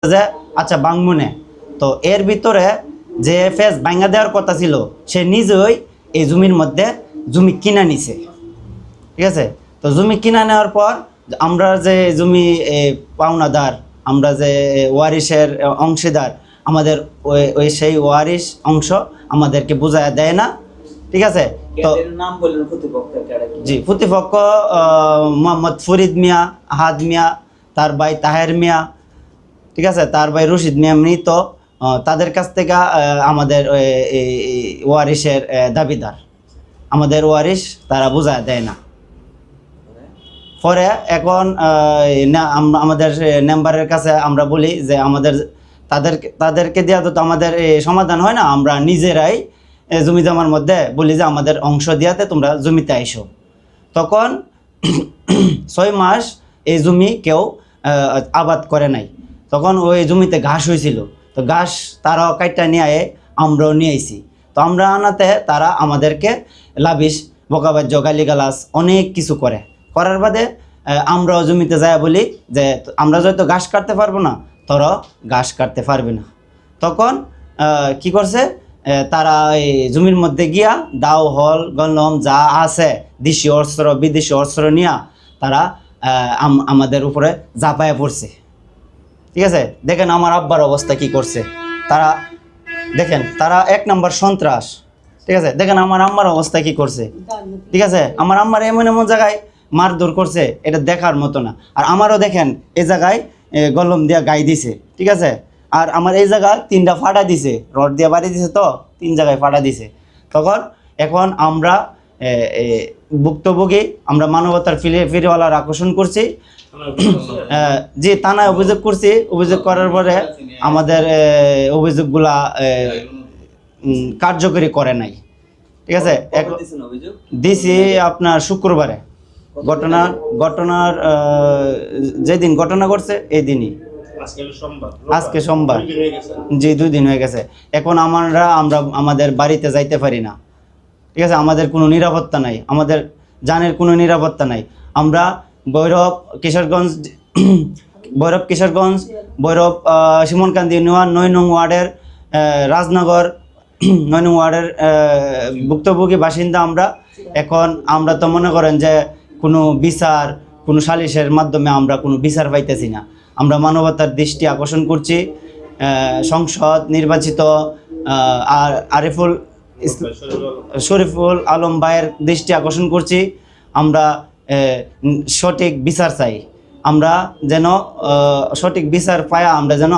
যে আচ্ছা বাংমুনে তো এর ভিতরে যে ফেস ভাঙা দেওয়ার কথা ছিল সে নিজেই এই জমির মধ্যে জমি কিনা নিছে, ঠিক আছে। তো জমি কিনা নেওয়ার পর আমরা যে জমি পাওনাদার, আমরা যে ওয়ারিশের অংশীদার, আমাদের ওই সেই ওয়ারিশ অংশ আমাদেরকে বুঝায় দেয় না, ঠিক আছে। তো নাম বললেন প্রতিপক্ষের জি, প্রতিপক্ষ মোহাম্মদ ফরিদ মিয়া, আহাদ মিয়া, তার ভাই তাহের মিয়া, ঠিক আছে, তার ভাই রশিদ মিয়া মৃত। তাদের কাছ থেকে আমাদের ওয়ারিশের দাবিদার, আমাদের ওয়ারিশ তারা বুঝায় দেয় না। পরে এখন আমাদের মেম্বারের কাছে আমরা বলি যে আমাদের তাদেরকে দেওয়া তো আমাদের সমাধান হয় না, আমরা নিজেরাই জমি জমার মধ্যে বলি যে আমাদের অংশ দিয়াতে তোমরা জমিতে আইসো। তখন 6 মাস এই জমি কেউ আবাদ করে নাই। তখন ওই জমিতে ঘাস হয়েছিল, তো ঘাস তারাও কাইটা নিয়ে আয়ে আমরাও নিয়ে আইছি। তো আমরা আনাতে তারা আমাদেরকে লাভিস বকাবাজ্য গালিগালাজ অনেক কিছু করার বাদে আমরাও জমিতে যায় বলি যে আমরা যত ঘাস কাটতে পারবো না, তোরাও ঘাস কাটতে পারবি না। তখন কি করছে তারা এই জমির মধ্যে গিয়া দাও হল গলম যা আছে দেশীয় অস্ত্র বিদেশি অস্ত্র নিয়ে তারা আমাদের উপরে ঝাঁপায় পড়ছে, ঠিক আছে। দেখেন আমার আব্বার অবস্থা কি করছে, তারা দেখেন তারা 1 নম্বর সন্ত্রাস, ঠিক আছে। দেখেন আমার আম্মার অবস্থা কি করছে, ঠিক আছে। আমার আম্মার এমন এমন জায়গায় মারধর করছে এটা দেখার মতো না। আর আমারও দেখেন এই জায়গায় গলম দিয়া গাই দিছে, ঠিক আছে। আর আমার এই জায়গায় 3টা ফাটা দিছে, রড দিয়ে বাড়ি দিছে, তো 3 জায়গায় ফাটা দিছে। তখন এখন আমরা ভুক্তভোগী, আমরা মানবতার ফিরিওয়ালার আকর্ষণ করছি, জি থানায় অভিযোগ করছি। অভিযোগ করার পরে আমাদের অভিযোগগুলা কার্যকরী করে নাই, ঠিক আছে। দিছি আপনার শুক্রবারে, ঘটনার যেদিন ঘটনা ঘটছে এই দিনই, আজকে সোমবার, জি 2 দিন হয়ে গেছে। এখন আমরা আমাদের বাড়িতে যাইতে পারি না, ঠিক আছে। আমাদের কোনো নিরাপত্তা নাই, আমাদের জানের কোনো নিরাপত্তা নাই। আমরা ভৈরব কিশোরগঞ্জ শিমনকান্দি 9 নং ওয়ার্ডের রাজনগর 9 নং ওয়ার্ডের ভুক্তভোগী বাসিন্দা আমরা। এখন আমরা তো মনে করেন যে কোনো বিচার, কোনো সালিশের মাধ্যমে আমরা কোনো বিচার পাইতেছি না। আমরা মানবতার দৃষ্টি আকর্ষণ করছি, সংসদ নির্বাচিত শরীফুল আলম ভাইয়ের দৃষ্টি আকর্ষণ করছি। আমরা সঠিক বিচার চাই, আমরা যেন সঠিক বিচার পায়া আমরা যেন